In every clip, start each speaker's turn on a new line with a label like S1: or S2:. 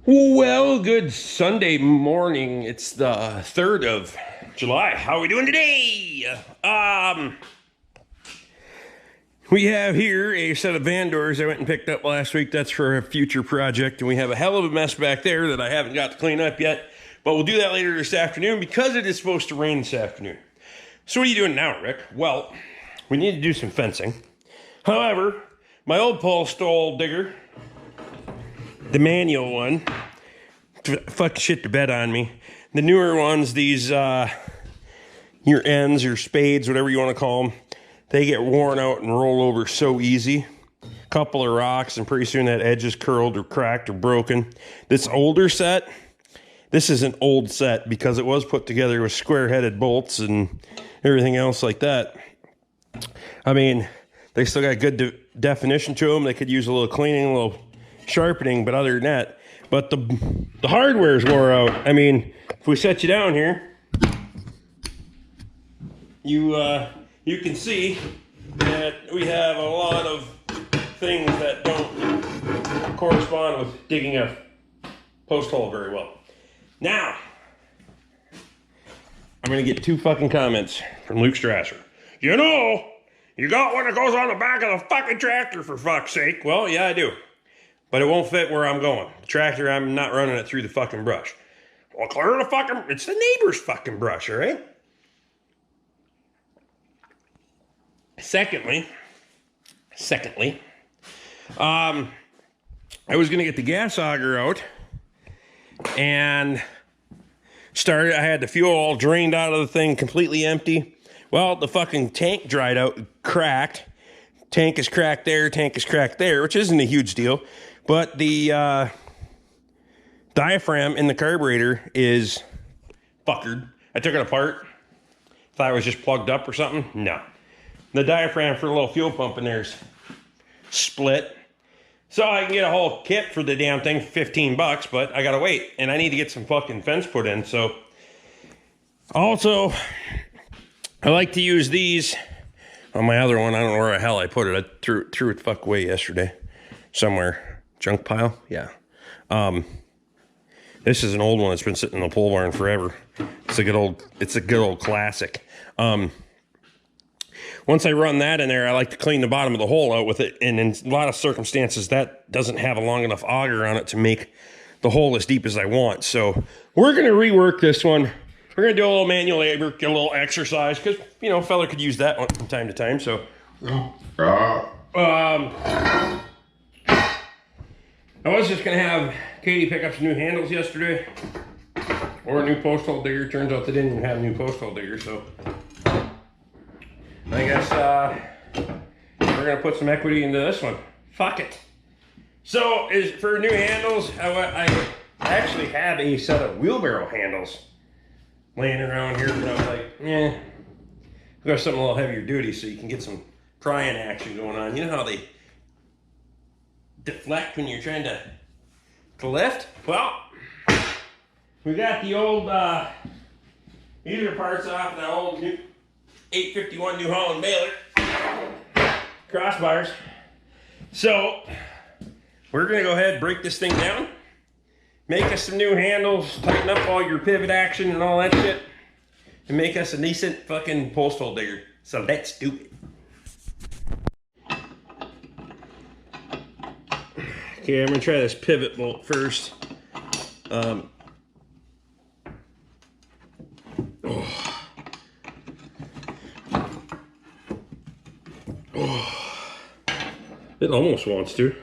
S1: Well, good Sunday morning. It's the 3rd of July. How are we doing today? We have here a set of van doors I went and picked up last week. That's for a future project. And we have a hell of a mess back there that I haven't got to clean up yet. But we'll do that later this afternoon because it is supposed to rain this afternoon. So what are you doing now, Rick? Well, we need to do some fencing. However, my old pole stole digger, the manual one, fuck shit to bet on me. The newer ones, these your ends or spades, whatever you want to call them, they get worn out and roll over so easy. Couple of rocks and pretty soon that edge is curled or cracked or broken. This older set, this is an old set because it was put together with square-headed bolts and everything else like that. I mean, they still got good definition to them. They could use a little cleaning, a little sharpening, but other than that, but the hardware's wore out. I mean, if we set you down here, you can see that we have a lot of things that don't correspond with digging a post hole very well. Now, I'm gonna get 2 fucking comments from Luke Strasser. You know, you got one that goes on the back of the fucking tractor, for fuck's sake. Well, yeah, I do. But it won't fit where I'm going. The tractor, I'm not running it through the fucking brush. Well, clear the fucking, it's the neighbor's fucking brush, all right? Secondly, I was gonna get the gas auger out and started, I had the fuel all drained out of the thing, completely empty. Well, the fucking tank dried out, cracked. Tank is cracked there, which isn't a huge deal. But the diaphragm in the carburetor is fuckered. I took it apart. Thought it was just plugged up or something. No. The diaphragm for the little fuel pump in there is split. So I can get a whole kit for the damn thing for $15, but I gotta wait. And I need to get some fucking fence put in. So also, I like to use these on my other one. I don't know where the hell I put it. I threw it the fuck away yesterday. Somewhere. Junk pile? Yeah. This is an old one that's been sitting in the pole barn forever. It's a good old classic. Once I run that in there, I like to clean the bottom of the hole out with it. And in a lot of circumstances, that doesn't have a long enough auger on it to make the hole as deep as I want. So we're going to rework this one. We're going to do a little manual labor, get a little exercise, because, you know, a fella could use that one from time to time. So, I was just going to have Katie pick up some new handles yesterday, or a new post hole digger. Turns out they didn't even have a new post hole digger, so I guess we're going to put some equity into this one. Fuck it. So, for new handles, I actually have a set of wheelbarrow handles laying around here, but I was like, I've got something a little heavier duty so you can get some prying action going on. You know how they deflect when you're trying to lift? Well, we got the old, these are parts off the old 851 New Holland baler. Crossbars. So, we're going to go ahead and break this thing down. Make us some new handles, tighten up all your pivot action and all that shit, and make us a decent fucking post hole digger. So let's do it. Okay, I'm gonna try this pivot bolt first. Oh. It almost wants to.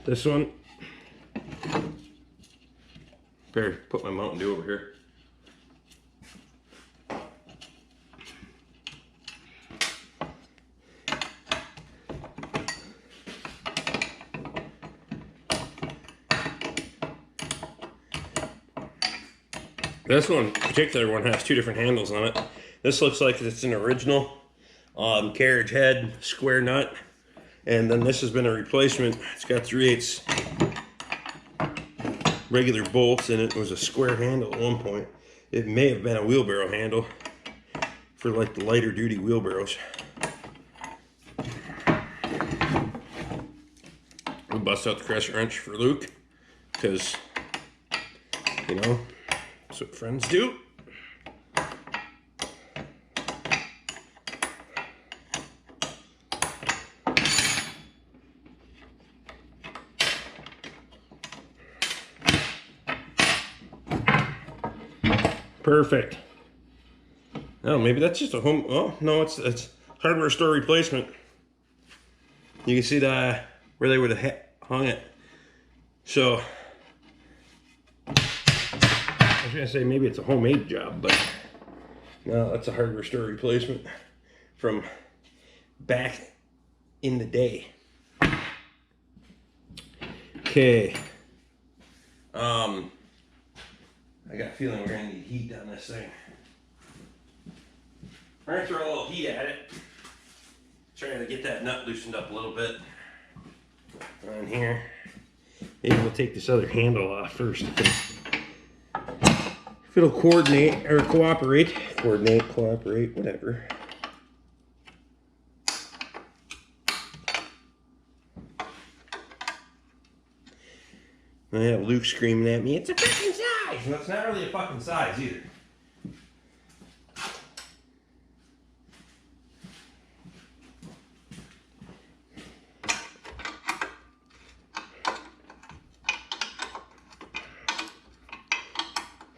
S1: This one. Better put my Mountain Dew over here. This one, particular one, has 2 different handles on it. This looks like it's an original carriage head square nut, and then this has been a replacement. It's got 3/8 regular bolts, and it was a square handle at one point. It may have been a wheelbarrow handle for like the lighter duty wheelbarrows. We'll bust out the crescent wrench for Luke, because, you know, that's what friends do. Perfect. Oh, maybe that's just a home. Oh, no, it's hardware store replacement. You can see where they would have hung it. So I was gonna say maybe it's a homemade job, but no, that's a hardware store replacement from back in the day. Okay. I got a feeling we're gonna need heat on this thing. We're gonna throw a little heat at it. Trying to get that nut loosened up a little bit on here. Maybe we'll take this other handle off first. If it'll coordinate or cooperate, whatever. I have Luke screaming at me, "It's a fucking size!" Well, it's not really a fucking size either.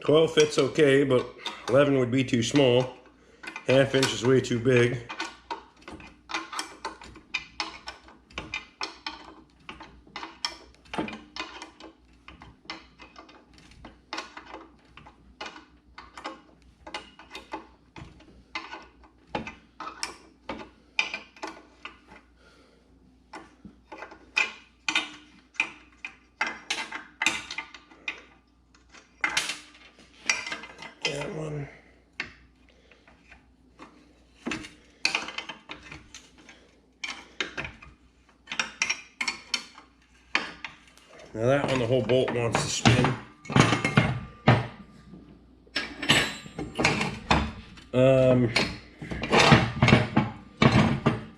S1: "12 fits okay, but 11 would be too small. Half inch is way too big." That one. Now that one, the whole bolt wants to spin.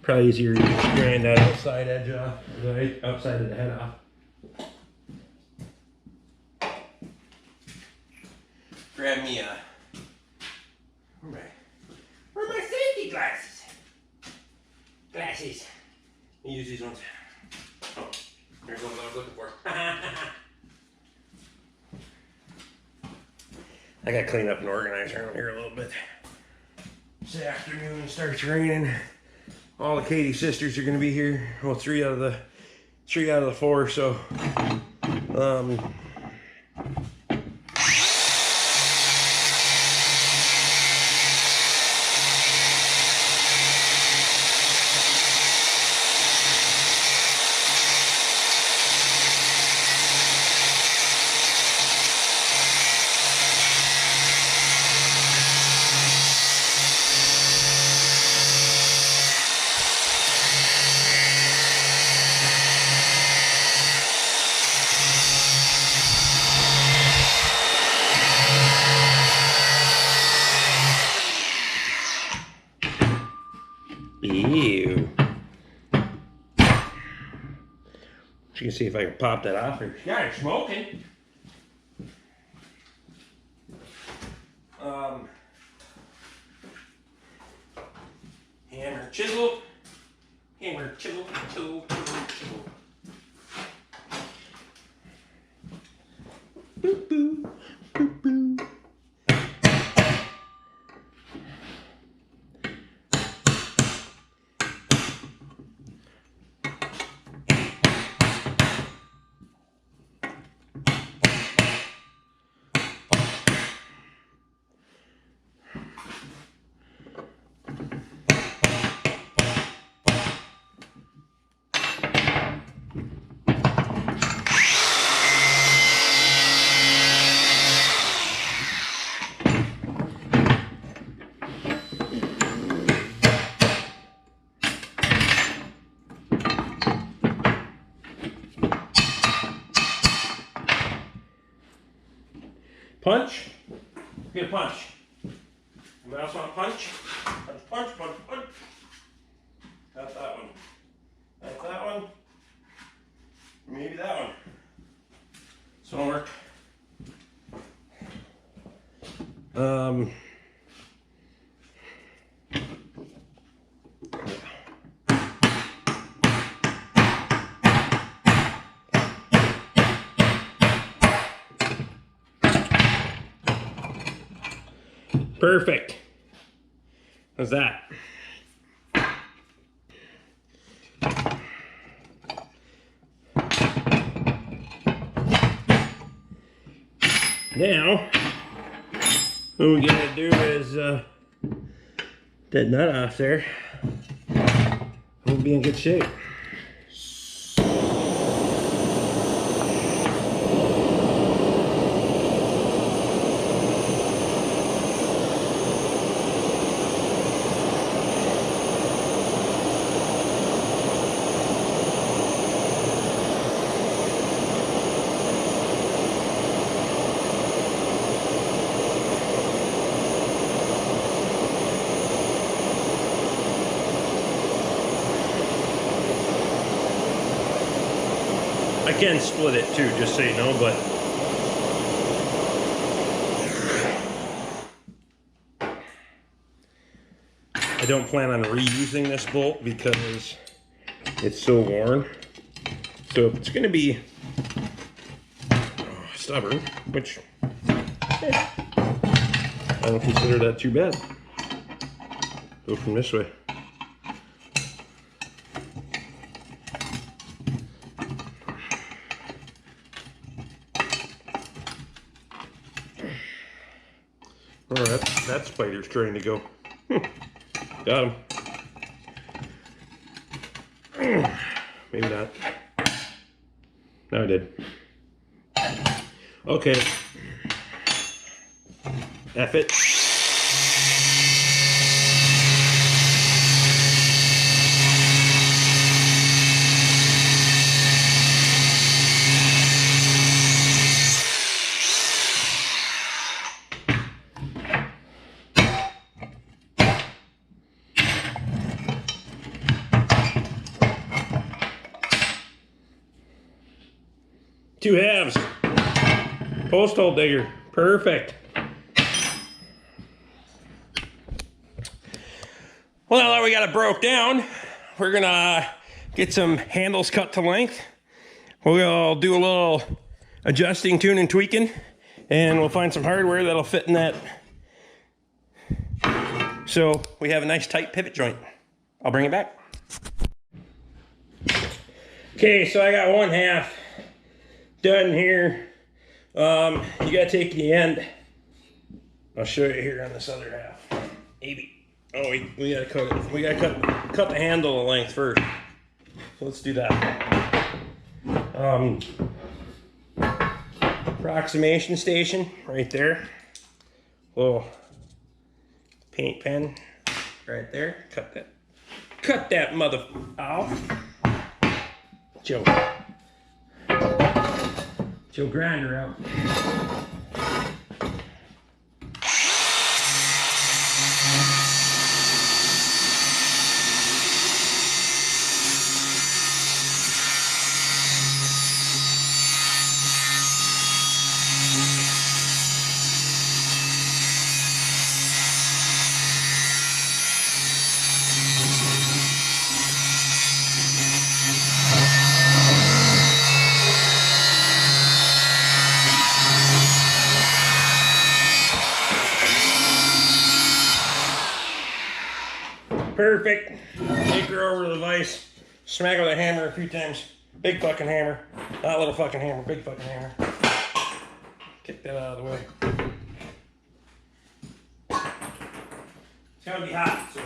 S1: Probably easier to just grind that outside edge off, right? Outside of the head off. Grab me where are my safety glasses? Glasses. Let me use these ones. Oh, there's one that I was looking for. I gotta clean up and organize around here a little bit. This afternoon it starts raining. All the Katie sisters are gonna be here. Well, three out of the four. So, ew. You can see if I can pop that off here. Yeah, it's smoking. Hammer, chisel. Hammer, chisel, chisel, chisel, chisel. Boop, boop, boop, boop. Punch. Get a punch. Anybody else want a punch? Punch, punch, punch, punch. Got that one. Got that one. Maybe that one. This one will work. Perfect. How's that? Now, what we gotta do is that nut off there. We'll be in good shape. I can split it too, just so you know, but I don't plan on reusing this bolt because it's so worn. So if it's gonna be stubborn, which I don't consider that too bad. Go from this way. Oh, that spider's trying to go. Got him. Maybe not. No, I did. Okay. F it. Two halves. Post hole digger. Perfect. Well, now that we got it broke down, we're gonna get some handles cut to length. We'll do a little adjusting, tuning, tweaking, and we'll find some hardware that'll fit in that. So we have a nice tight pivot joint. I'll bring it back. Okay, so I got one half done here. You gotta take the end. I'll show you here on this other half. Maybe. Oh, we gotta cut it. We gotta cut the handle the length first. So let's do that. Approximation station right there. Little paint pen right there. Cut that mother off. Joe grinder out. Perfect. Take her over to the vise. Smack with a hammer a few times. Big fucking hammer. Not little fucking hammer, big fucking hammer. Kick that out of the way. It's gonna be hot, so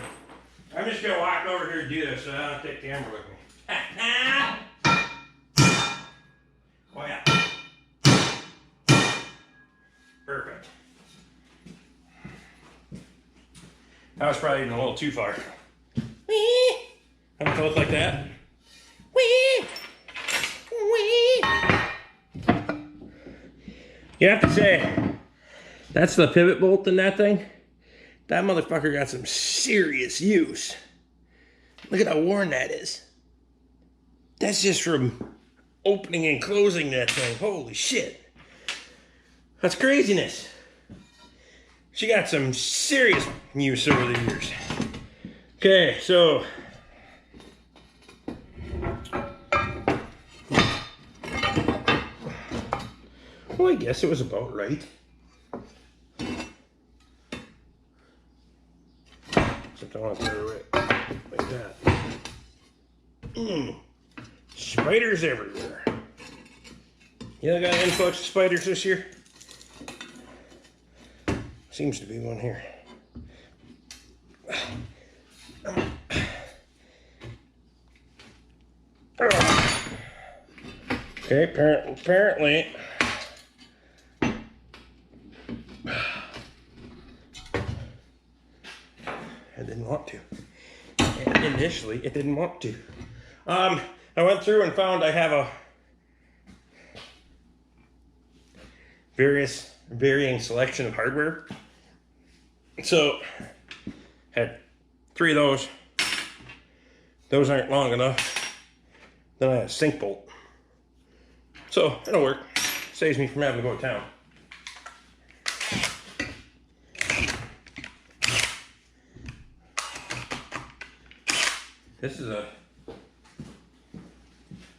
S1: I'm just gonna walk over here and do this so I don't take the hammer with me. Oh yeah. Perfect. That was probably even a little too far. Wee! Have to look like that. Wee! Wee! You have to say, that's the pivot bolt in that thing. That motherfucker got some serious use. Look at how worn that is. That's just from opening and closing that thing. Holy shit. That's craziness. She got some serious use over the years. Okay, so well, I guess it was about right. Except I want to throw it like that. Spiders everywhere. You know, got an influx of spiders this year? Seems to be one here. Okay, apparently. I didn't want to. And initially, it didn't want to. I went through and found I have a varying selection of hardware. So, had 3 of those. Those aren't long enough. Then I had a sink bolt. So, it'll work. Saves me from having to go to town. This is a...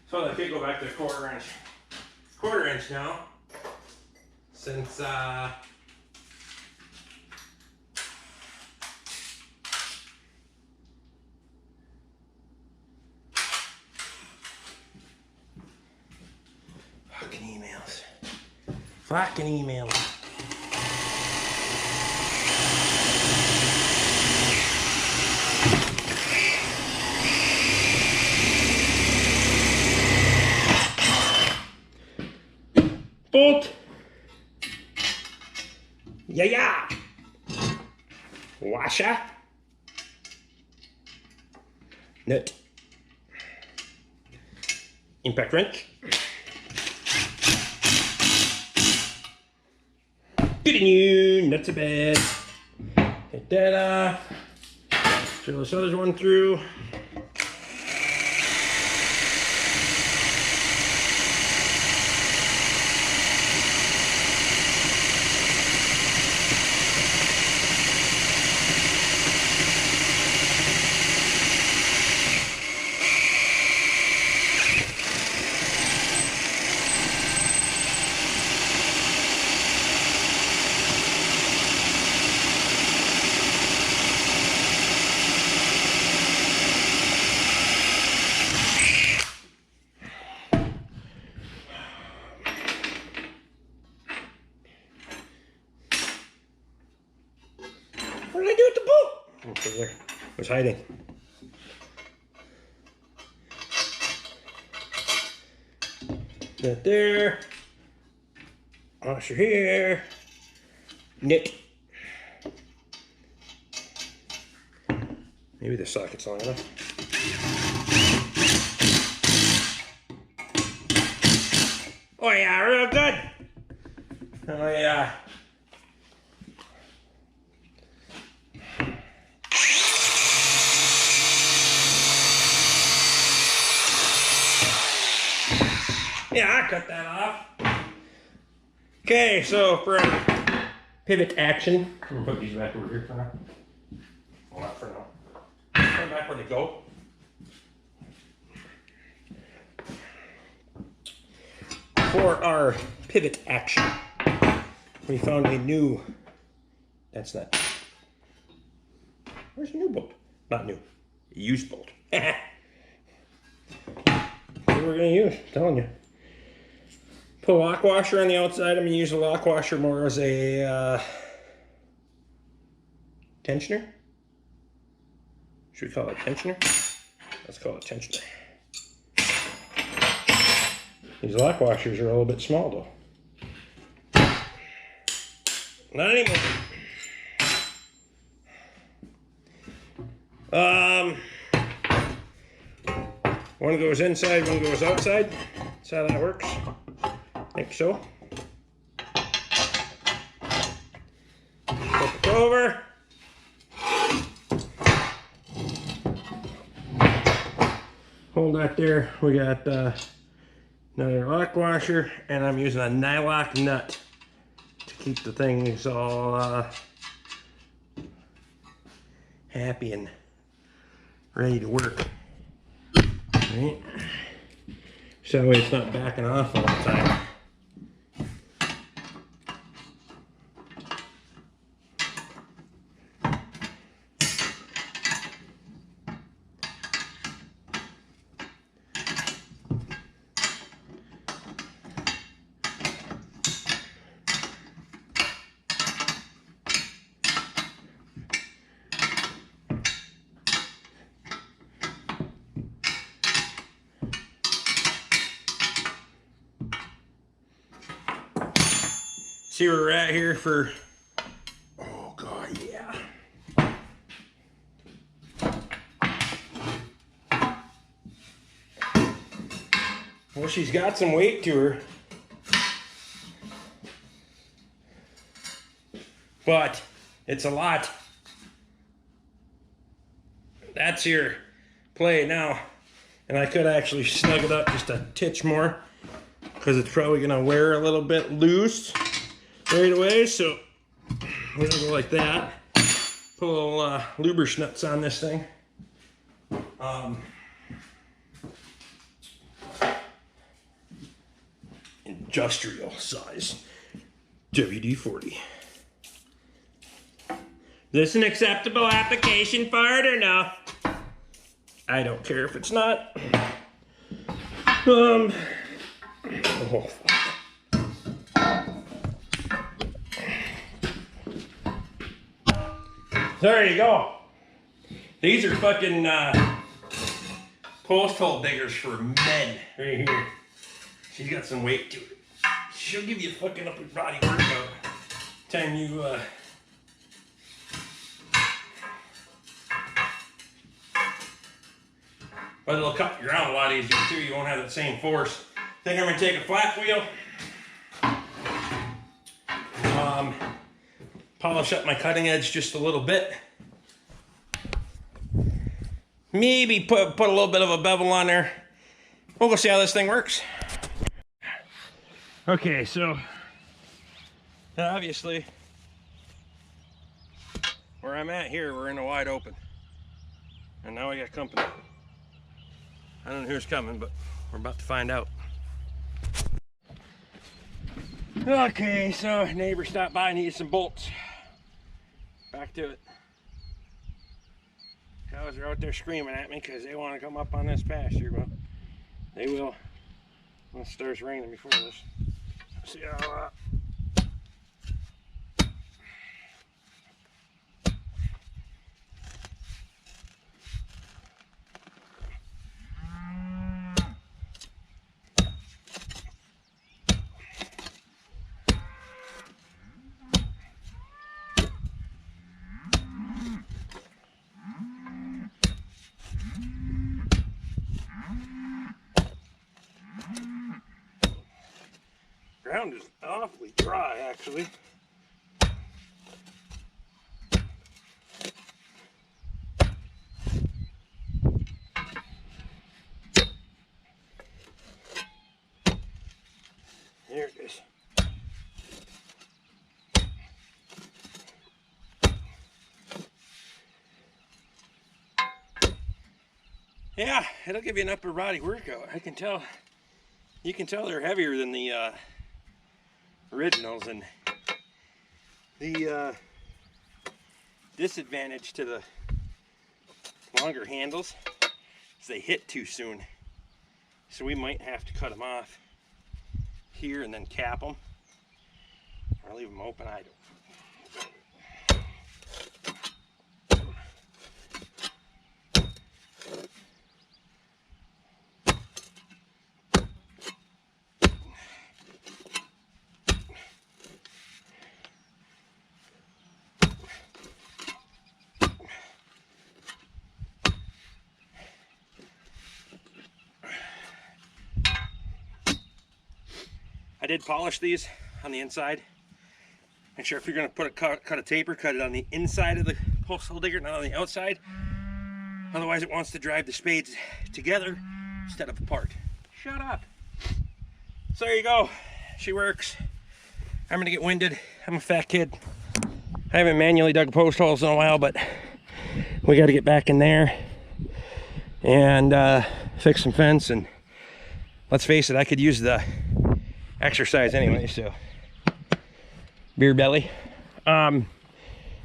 S1: So I could go back to quarter inch now. Since, Fucking emails. Bolt. Yeah. Washer. Nut. Impact wrench. Good new nuts a bed. Hit that off. Drill this other one through. What did I do with the bolt? Okay, there. It was hiding. That there. Washer here. Nick. Maybe the socket's long enough. Oh yeah, real good. Oh yeah. Yeah, I cut that off. Okay, so for our pivot action, I'm gonna put these back over here for now. Well, not for now. Put them back where they go. For our pivot action, we found a new. That's not. Where's the new bolt? Not new. A used bolt. What we're gonna use? I'm telling you. Put a lock washer on the outside. I'm going to use a lock washer more as a tensioner. Should we call it a tensioner? Let's call it a tensioner. These lock washers are a little bit small though. Not anymore. One goes inside, one goes outside. That's how that works. Like so. Flip it over. Hold that there. We got Another lock washer, and I'm using a nylock nut to keep the things all happy and ready to work. Right? So it's not backing off all the time. See where we're at here for, oh God, yeah. Well, she's got some weight to her. But it's a lot. That's your play now. And I could actually snug it up just a titch more because it's probably gonna wear a little bit loose right away, so we're gonna go like that. Put a little lubricants on this thing. Industrial size WD-40. Is this an acceptable application for it or no? I don't care if it's not. Oh, there you go. These are fucking post hole diggers for men right here. She's got some weight to it. She'll give you a fucking upper body workout. Time you but it'll cut your ground a lot easier too. You won't have that same force. I think I'm gonna take a flat wheel. Polish up my cutting edge just a little bit. Maybe put a little bit of a bevel on there. We'll go see how this thing works. Okay, so obviously where I'm at here, we're in a wide open. And now we got company. I don't know who's coming, but we're about to find out. Okay, so neighbor stopped by and needed some bolts. Back to it. Cows are out there screaming at me because they want to come up on this pasture. Well, they will when it starts raining before this. See how ground is awfully dry, actually. There it is. Yeah, it'll give you an upper body workout. I can tell. You can tell they're heavier than the originals, and the disadvantage to the longer handles is they hit too soon. So we might have to cut them off here and then cap them, or leave them open. I don't. I did polish these on the inside. Make sure if you're going to put cut a taper, cut it on the inside of the post hole digger, not on the outside. Otherwise it wants to drive the spades together instead of apart. Shut up. So there you go. She works. I'm gonna get winded. I'm a fat kid. I haven't manually dug post holes in a while, but we got to get back in there and fix some fence. And let's face it, I could use the exercise anyway, so beer belly. If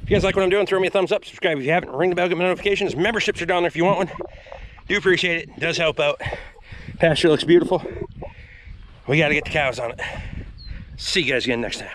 S1: you guys like what I'm doing, throw me a thumbs up, subscribe if you haven't, ring the bell, get my notifications. Memberships are down there if you want one. Do appreciate it. It does help out. Pasture looks beautiful. We got to get the cows on it. See you guys again next time.